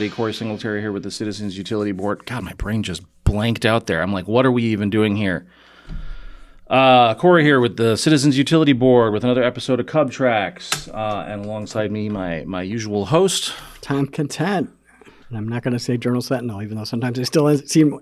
everybody. Corey Singletary here with the Citizens Utility Board. God, my brain just blanked out there. I'm like, what are we even doing here? Corey here with the Citizens Utility Board with another episode of CUB Tracks. And alongside me, my usual host, Tom Content. And I'm not going to say Journal Sentinel, even though sometimes I still seem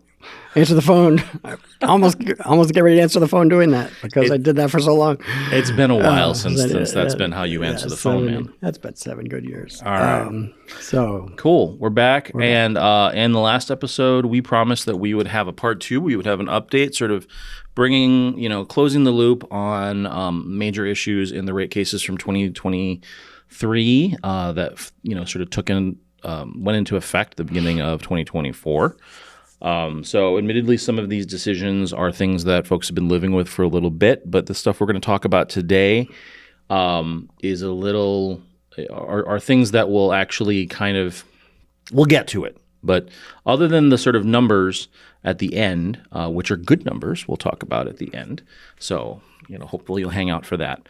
answer the phone. I almost get ready to answer the phone doing that because I did that for so long. It's been a while since that's been how you answer the phone, man. That's been 7 good years. All right. So cool. We're back. And in the last episode, we promised that we would have a part 2. We would have an update, sort of closing the loop on major issues in the rate cases from 2023 that went into effect at the beginning of 2024. So admittedly, some of these decisions are things that folks have been living with for a little bit, but the stuff we're going to talk about today is are things that will actually we'll get to it. But other than the sort of numbers at the end, which are good numbers, we'll talk about at the end. So, hopefully you'll hang out for that.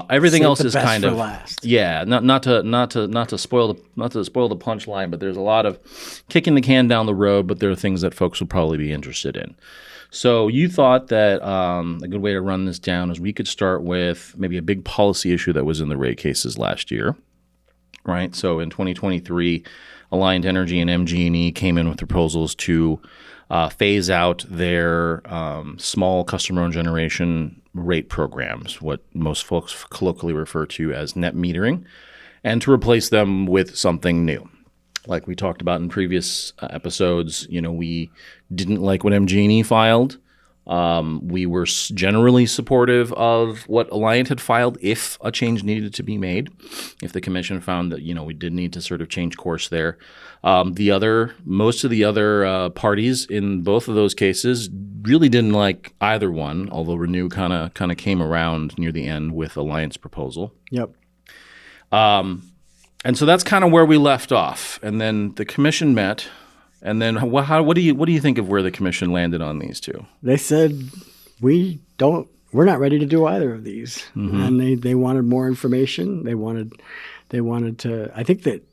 Everything else is kind of last. Yeah, not to spoil the punchline, but there's a lot of kicking the can down the road, but there are things that folks will probably be interested in. So you thought that a good way to run this down is we could start with maybe a big policy issue that was in the rate cases last year, right? So in 2023, Alliant Energy and MG&E came in with proposals to phase out their small customer-owned generation rate programs, what most folks colloquially refer to as net metering, and to replace them with something new. Like we talked about in previous episodes, we didn't like what MG&E filed. We were generally supportive of what Alliant had filed if a change needed to be made, if the commission found that, we did need to sort of change course there. Most of the other parties in both of those cases really didn't like either one, although Renew kind of came around near the end with Alliant's proposal. Yep. And so that's kind of where we left off. And then the commission met. And then what do you think of where the commission landed on these two? They said we're not ready to do either of these, and they wanted more information. They wanted to. I think that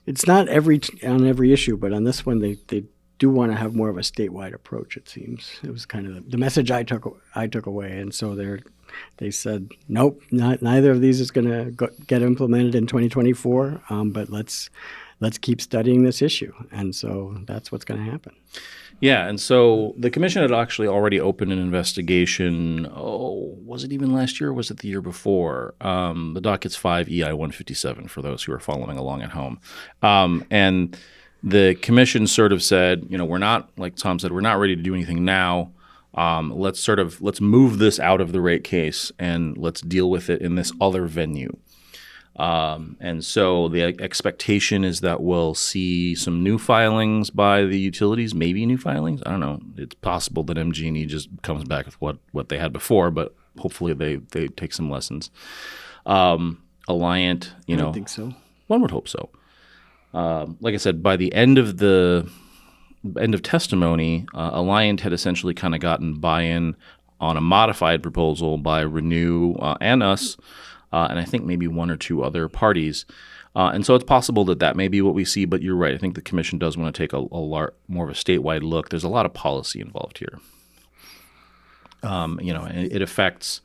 it's not on every issue, but on this one they do want to have more of a statewide approach. It seems it was kind of the message I took away, and so they said nope, neither of these is going to get implemented in 2024. But let's keep studying this issue. And so that's what's going to happen. Yeah. And so the commission had actually already opened an investigation. Was it even last year or was it the year before? The docket's 5 EI 157 for those who are following along at home. And the commission sort of said, we're not, like Tom said, we're not ready to do anything now. Let's move this out of the rate case and let's deal with it in this other venue. And so the expectation is that we'll see some new filings by the utilities, maybe new filings. I don't know. It's possible that MG&E just comes back with what they had before, but hopefully they take some lessons. Alliant, I don't think so. One would hope so. Like I said, by the end of testimony, Alliant had essentially kind of gotten buy-in on a modified proposal by Renew and us. And I think maybe one or two other parties. And so it's possible that may be what we see, but you're right. I think the commission does want to take more of a statewide look. There's a lot of policy involved here. It affects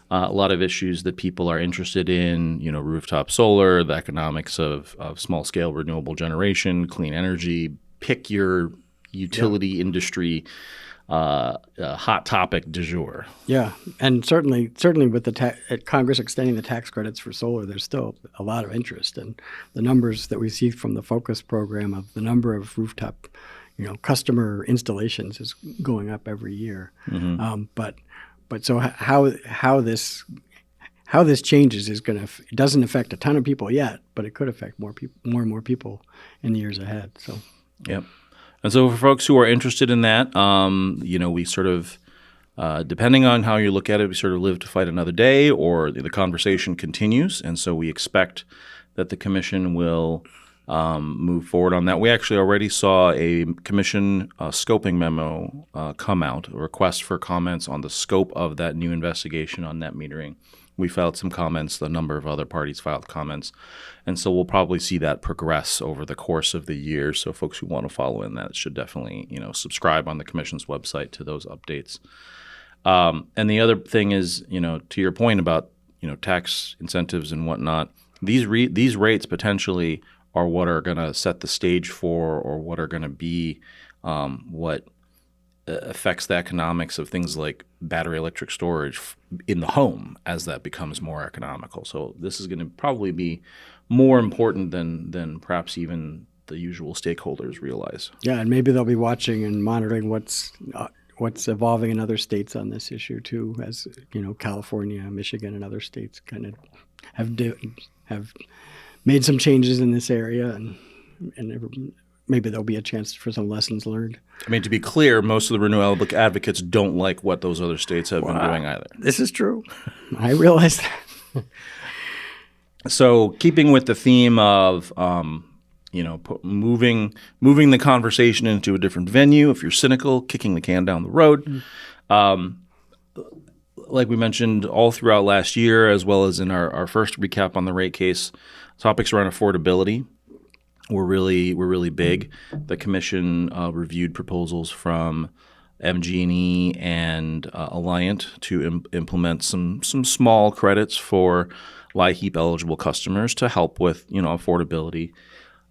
a lot of issues that people are interested in, rooftop solar, the economics of small-scale renewable generation, clean energy, pick your utility industry hot topic du jour. Yeah, and certainly with the Congress extending the tax credits for solar, there's still a lot of interest, and the numbers that we see from the Focus program of the number of rooftop, customer installations is going up every year. But so how this changes is it doesn't affect a ton of people yet, but it could affect more and more people in the years ahead. So yep. And so for folks who are interested in that, we sort of, depending on how you look at it, we sort of live to fight another day, or the conversation continues. And so we expect that the commission will move forward on that. We actually already saw a commission scoping memo come out, a request for comments on the scope of that new investigation on net metering. We filed some comments. A number of other parties filed comments. And so we'll probably see that progress over the course of the year. So folks who want to follow in that should definitely, subscribe on the commission's website to those updates. And the other thing is, to your point about, tax incentives and whatnot, these rates potentially are what are going to set the stage for, or what are going to be what affects the economics of things like battery electric storage in the home as that becomes more economical. So this is going to probably be more important than perhaps even the usual stakeholders realize. Yeah, and maybe they'll be watching and monitoring what's evolving in other states on this issue too, as California, Michigan, and other states kind of have made some changes in this area, and maybe there'll be a chance for some lessons learned. I mean, to be clear, most of the renewable advocates don't like what those other states have been doing either. This is true. I realize that. So keeping with the theme of moving the conversation into a different venue, if you're cynical, kicking the can down the road. Like we mentioned all throughout last year, as well as in our first recap on the rate case, topics around affordability were really big. The commission reviewed proposals from MG&E and Alliant to implement some small credits for LIHEAP eligible customers to help with affordability.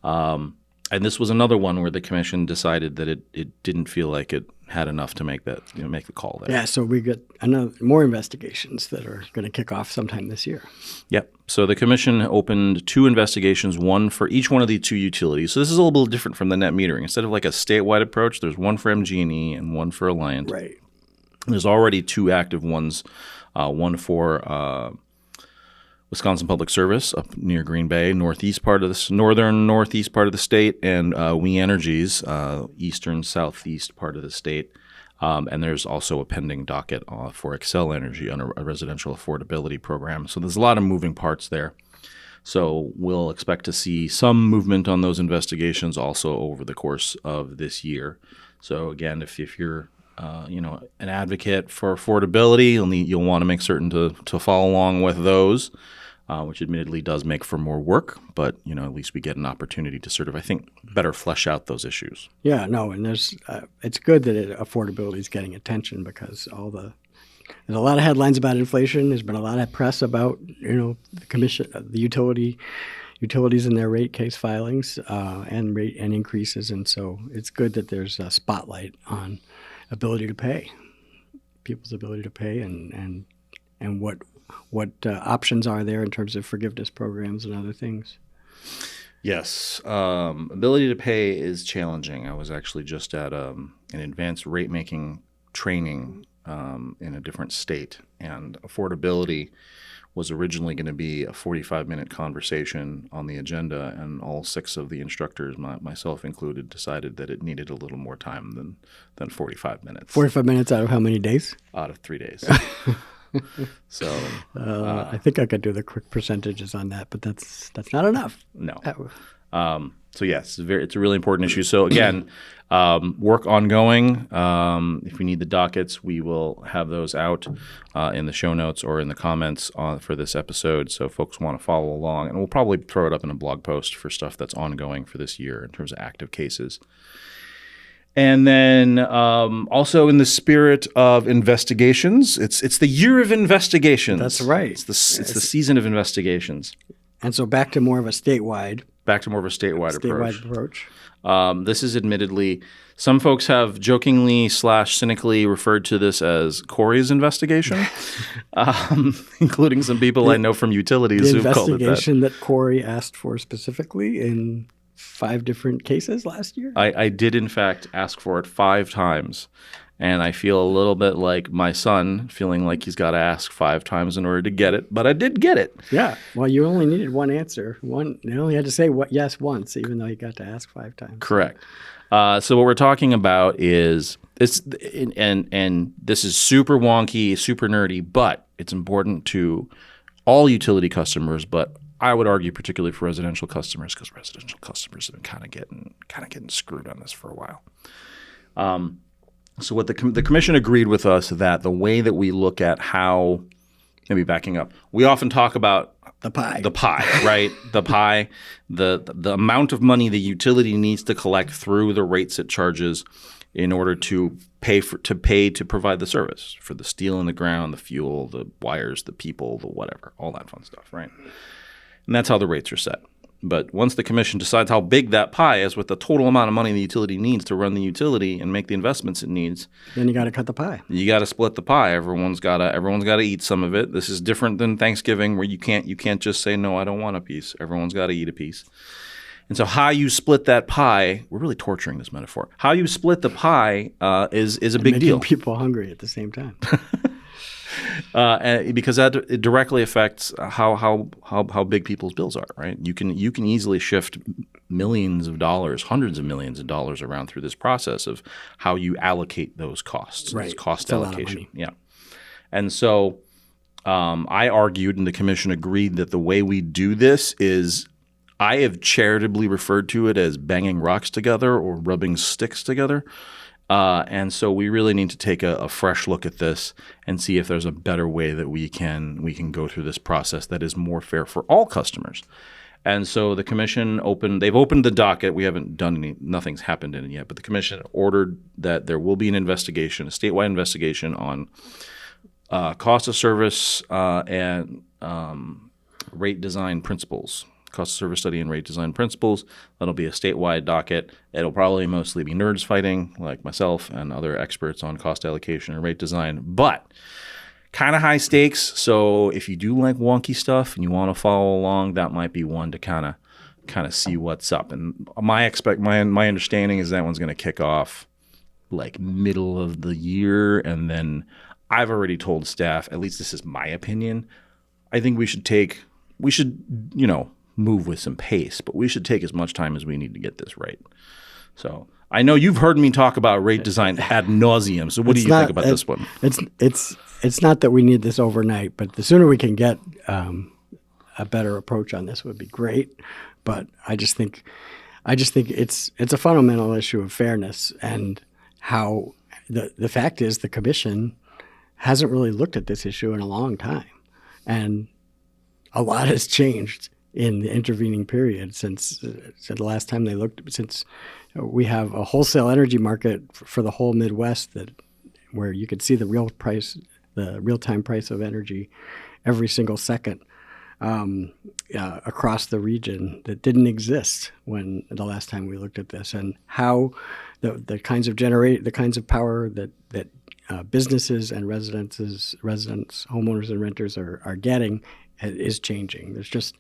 And this was another one where the commission decided that it didn't feel like it had enough to make that make the call there. Yeah, so we get more investigations that are going to kick off sometime this year. Yep. So the commission opened 2 investigations, one for each one of the 2 utilities. So this is a little bit different from the net metering. Instead of like a statewide approach, there's one for MG&E and one for Alliant. Right. There's already 2 active ones, one for Wisconsin Public Service up near Green Bay, northern northeast part of the state, and We Energy's eastern southeast part of the state. And there's also a pending docket for Xcel Energy on a residential affordability program. So there's a lot of moving parts there. So we'll expect to see some movement on those investigations also over the course of this year. So again, if you're an advocate for affordability, you'll want to make certain to follow along with those, which admittedly does make for more work, but at least we get an opportunity to sort of, I think, better flesh out those issues. Yeah, no, and it's good that affordability is getting attention, because there's a lot of headlines about inflation. There's been a lot of press about the commission, the utilities in their rate case filings and rate and increases, and so it's good that there's a spotlight on ability to pay, people's ability to pay, and what options are there in terms of forgiveness programs and other things. Yes, ability to pay is challenging. I was actually just at an advanced rate making training in a different state, and affordability was originally going to be a 45-minute conversation on the agenda, and all 6 of the instructors, myself included, decided that it needed a little more time than 45 minutes. 45 minutes out of how many days? Out of 3 days. So I think I could do the quick percentages on that, but that's not enough. No. So yes, it's a really important issue. So again, work ongoing. If we need the dockets, we will have those out in the show notes or in the comments for this episode. So folks want to follow along, and we'll probably throw it up in a blog post for stuff that's ongoing for this year in terms of active cases. And then also in the spirit of investigations, it's the year of investigations. That's right. It's the season of investigations. And so back to more of a statewide approach. This is admittedly, some folks have jokingly / cynically referred to this as Corey's investigation, including some people I know from utilities who've called it that. The investigation that Corey asked for specifically in 5 different cases last year? I did, in fact, ask for it 5 times. And I feel a little bit like my son, feeling like he's got to ask 5 times in order to get it. But I did get it. Yeah. Well, you only needed one answer. You only had to say yes once, even though you got to ask 5 times. Correct. So what we're talking about is this, and this is super wonky, super nerdy, but it's important to all utility customers, but I would argue particularly for residential customers, because residential customers have been kind of getting screwed on this for a while. So what the commission agreed with us that the way that we look at how maybe backing up. We often talk about The pie. the pie, right? The pie, the amount of money the utility needs to collect through the rates it charges in order to pay to provide the service for the steel in the ground, the fuel, the wires, the people, the whatever, all that fun stuff, right? And that's how the rates are set. But once the commission decides how big that pie is with the total amount of money the utility needs to run the utility and make the investments it needs, then you got to cut the pie. you got to split the pie. Everyone's got to eat some of it. This is different than Thanksgiving, where you can't just say no, I don't want a piece. Everyone's got to eat a piece. And so how you split that pie, we're really torturing this metaphor. How you split the pie is a big deal. Making people hungry at the same time. Because it directly affects how big people's bills are, right? You can easily shift millions of dollars, hundreds of millions of dollars around through this process of how you allocate those costs. Right. This cost It's a lot of allocation. money. Yeah. And so I argued, and the commission agreed, that the way we do this is, I have charitably referred to it as banging rocks together or rubbing sticks together. And so we really need to take a fresh look at this and see if there's a better way that we can go through this process that is more fair for all customers. And so the commission they've opened the docket. We haven't done nothing's happened in it yet, but the commission ordered that there will be an investigation, a statewide investigation on cost of service and rate design principles. Cost of service study and rate design principles. That'll be a statewide docket. It'll probably mostly be nerds fighting, like myself and other experts on cost allocation and rate design, but kind of high stakes. So if you do like wonky stuff and you want to follow along, that might be one to kind of see what's up. And my understanding is that one's going to kick off like middle of the year, and then I've already told staff, at least this is my opinion, I think we should move with some pace, but we should take as much time as we need to get this right. So I know you've heard me talk about rate design ad nauseum. So what do you think about this one? It's not that we need this overnight, but the sooner we can get a better approach on this would be great. But I just think it's a fundamental issue of fairness, and how the fact is the commission hasn't really looked at this issue in a long time, and a lot has changed in the intervening period since the last time they looked. Since we have a wholesale energy market for the whole Midwest where you could see the real-time price of energy every single second across the region, that didn't exist when the last time we looked at this, and how the kinds of power that businesses and residents, homeowners and renters are getting is changing. There's just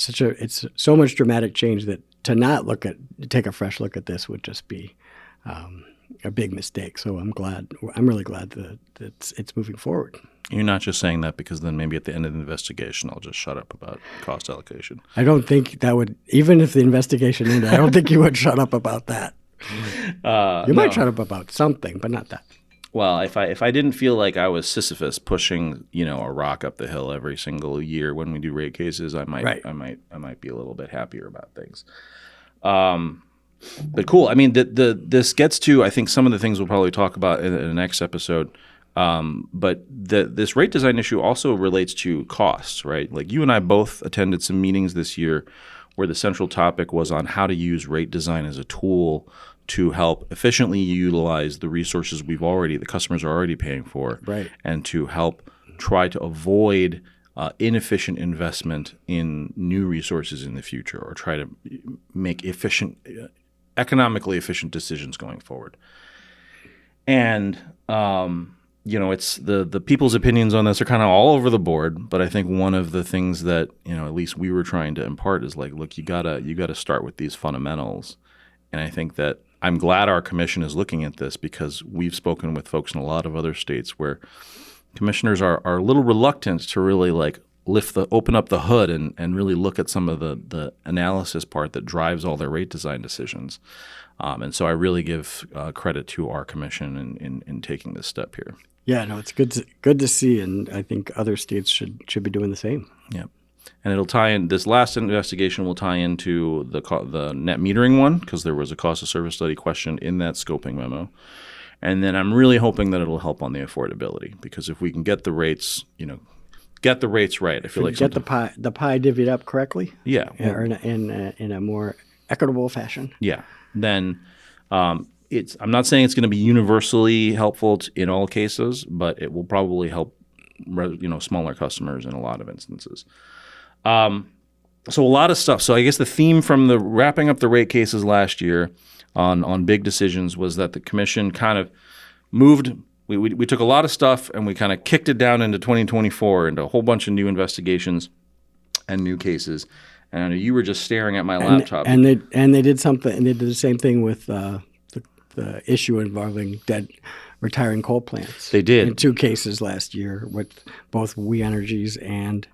it's so much dramatic change that to not take a fresh look at this would just be a big mistake. So I'm really glad that it's moving forward. You're not just saying that because then maybe at the end of the investigation I'll just shut up about cost allocation. I don't think that would, even if the investigation ended, I don't think you would shut up about that. You might shut up about something, but not that. Well, if I didn't feel like I was Sisyphus pushing, a rock up the hill every single year when we do rate cases, I might be a little bit happier about things. But cool. I mean, this gets to, I think, some of the things we'll probably talk about in the next episode. But this rate design issue also relates to costs, right? Like you and I both attended some meetings this year where the central topic was on how to use rate design as a tool to help efficiently utilize the resources the customers are already paying for, right, and to help try to avoid inefficient investment in new resources in the future, or try to make economically efficient decisions going forward. And it's the people's opinions on this are kind of all over the board, but I think one of the things that at least we were trying to impart is like, look, you gotta start with these fundamentals. And I think that I'm glad our commission is looking at this, because we've spoken with folks in a lot of other states where commissioners are a little reluctant to really like open up the hood and really look at some of the analysis part that drives all their rate design decisions. And so I really give credit to our commission in taking this step here. Yeah, no, it's good to see, and I think other states should be doing the same. Yeah. And it'll tie in. This last investigation will tie into the net metering one, because there was a cost of service study question in that scoping memo. And then I'm really hoping that it'll help on the affordability, because if we can get the rates, get the rates right. I feel like get the pie divvied up correctly. Yeah. Or in a more equitable fashion. Yeah. Then I'm not saying it's going to be universally helpful in all cases, but it will probably help smaller customers in a lot of instances. So a lot of stuff. So I guess the theme from the wrapping up the rate cases last year on big decisions was that the commission kind of moved. We took a lot of stuff and we kind of kicked it down into 2024 into a whole bunch of new investigations and new cases. And I know you were just staring at my laptop. And they did something. And they did the same thing with the issue involving dead retiring coal plants. They did in 2 cases last year with both We Energies and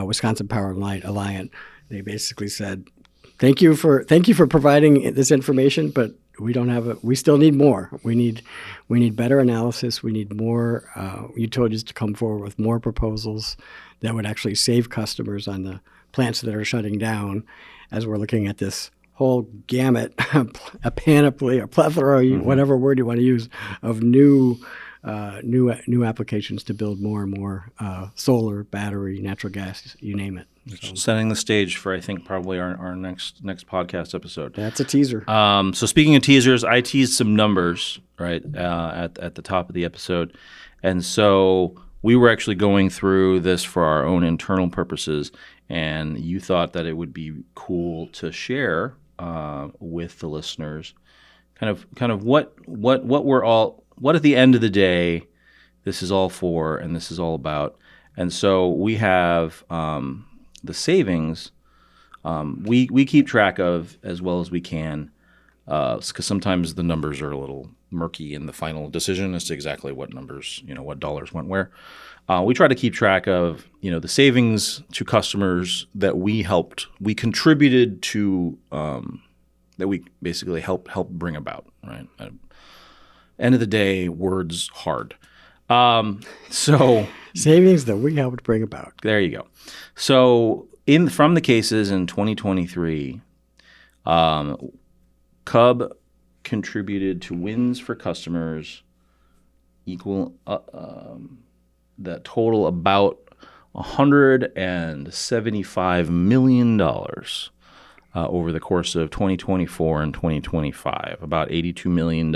Wisconsin Power and Light Alliant. They basically said, "Thank you for providing this information, but we still need more. We need better analysis. We need more utilities to come forward with more proposals that would actually save customers on the plants that are shutting down." As we're looking at this whole gamut, a panoply, a plethora, whatever word you want to use, of new applications to build more and more solar, battery, natural gas, you name it. So, setting the stage for, I think, probably our next podcast episode. That's a teaser. So speaking of teasers, I teased some numbers right at the top of the episode, and so we were actually going through this for our own internal purposes, and you thought that it would be cool to share with the listeners, kind of what at the end of the day this is all for and this is all about. And so we have the savings we keep track of as well as we can, because sometimes the numbers are a little murky in the final decision as to exactly what numbers, what dollars went where. We try to keep track of, the savings to customers that we contributed to, that we basically help bring about, right? End of the day, words hard. So savings that we helped bring about. There you go. So from the cases in 2023, CUB contributed to wins for customers equal that total about $175 million over the course of 2024 and 2025. About $82 million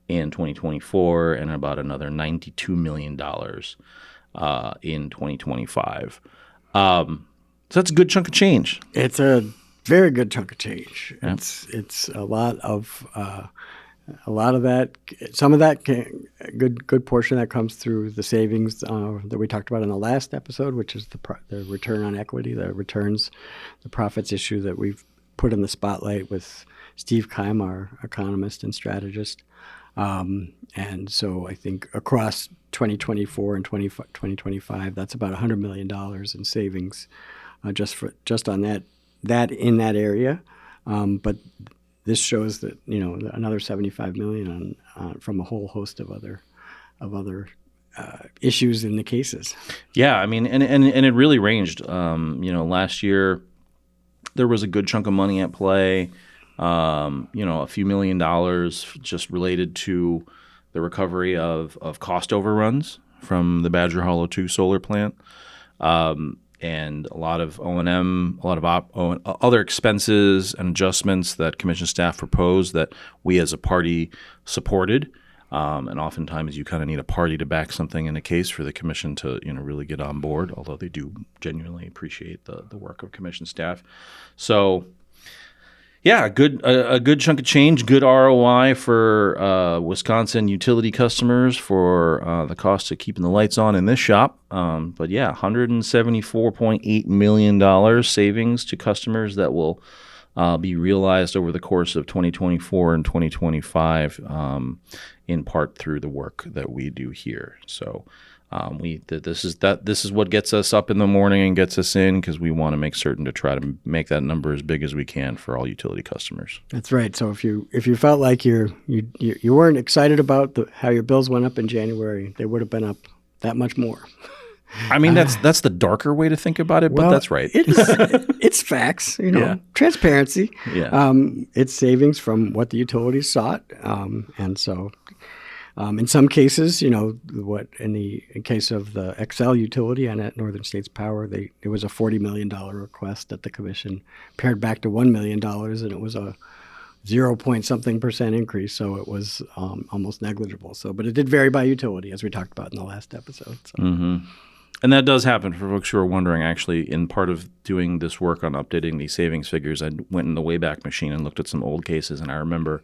in 2024 and about another $92 million in 2025 So that's a good chunk of change. It's a very good chunk of change. Yeah. It's a lot of that. Some of that good portion that comes through the savings that we talked about in the last episode, which is the return on equity, the profits issue that we've put in the spotlight with Steve Keim, our economist and strategist. And so I think across 2024 and 2025, that's about $100 million in savings just on that in that area. But this shows that another $75 million from a whole host of other issues in the cases. Yeah, I mean, and it really ranged. Last year there was a good chunk of money at play. A few $1 million just related to the recovery of cost overruns from the Badger Hollow 2 solar plant, and a lot of O&M, a lot of other expenses and adjustments that commission staff proposed that we as a party supported. And oftentimes you kind of need a party to back something in a case for the commission to really get on board, although they do genuinely appreciate the work of commission staff. So yeah, a good chunk of change, good ROI for Wisconsin utility customers for the cost of keeping the lights on in this shop. But yeah, $174.8 million savings to customers that will be realized over the course of 2024 and 2025, in part through the work that we do here. So this is what gets us up in the morning and gets us in, because we want to make certain to try to make that number as big as we can for all utility customers. That's right. So if you felt like you weren't excited about how your bills went up in January, they would have been up that much more. I mean, that's the darker way to think about it, but that's right. It's facts, Yeah. Transparency. Yeah. It's savings from what the utilities sought, and so In some cases, in the case of the XL utility and at Northern States Power, it was a $40 million request that the commission pared back to $1 million, and it was a 0.something% increase, so it was almost negligible. But it did vary by utility, as we talked about in the last episode. So. Mm-hmm. And that does happen for folks who are wondering. Actually, in part of doing this work on updating these savings figures, I went in the Wayback Machine and looked at some old cases. And I remember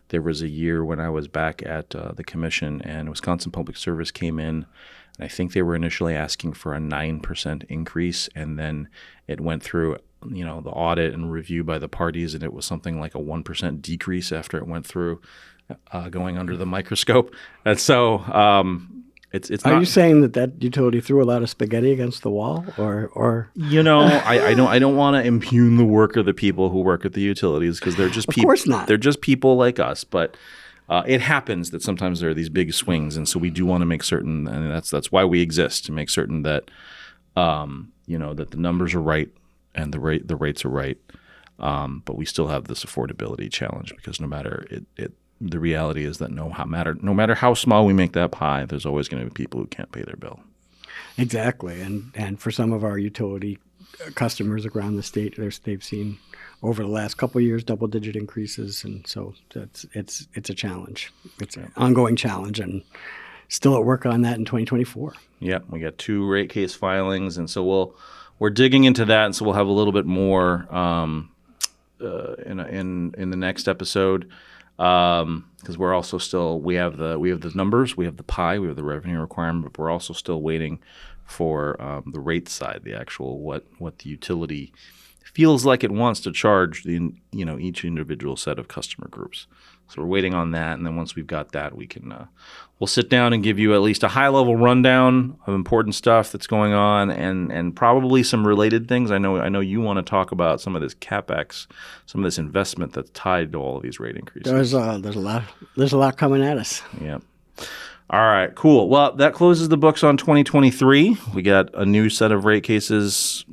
there was a year when I was back at the commission, and Wisconsin Public Service came in, and I think they were initially asking for a 9% increase, and then it went through the audit and review by the parties, and it was something like a 1% decrease after it went through going under the microscope. And so it's Are not, you saying that utility threw a lot of spaghetti against the wall, or I don't want to impugn the work of the people who work at the utilities, because they're just Of course not. They're just people like us, but it happens that sometimes there are these big swings, and so we do want to make certain, and that's why we exist, to make certain that that the numbers are right and the rates are right, but we still have this affordability challenge, because no matter the reality is that no matter how small we make that pie, there's always going to be people who can't pay their bill. Exactly, and for some of our utility customers around the state, they've seen over the last couple of years double-digit increases, and so it's a challenge. It's an ongoing challenge, and still at work on that in 2024. Yeah, we got 2 rate case filings, and so we're digging into that, and so we'll have a little bit more in the next episode. Because we're also still we have the numbers, we have the pie, we have the revenue requirement, but we're also still waiting for the rate side, the actual what the utility feels like it wants to charge each individual set of customer groups. So we're waiting on that, and then once we've got that, we'll sit down and give you at least a high-level rundown of important stuff that's going on, and probably some related things. I know you want to talk about some of this CapEx, some of this investment that's tied to all of these rate increases. There's a lot coming at us. Yeah. All right, cool. Well, that closes the books on 2023. We got a new set of rate cases,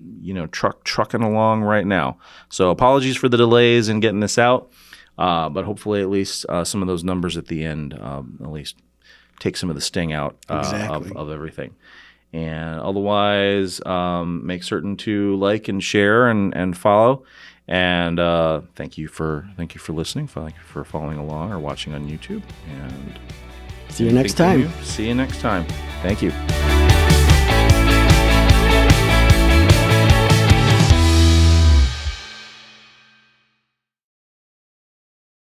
trucking along right now. So apologies for the delays in getting this out. But hopefully at least some of those numbers at the end at least take some of the sting out of everything. And otherwise, make certain to like and share and follow. And thank you for listening. Thank you for following along or watching on YouTube. And see you next time. See you next time. Thank you.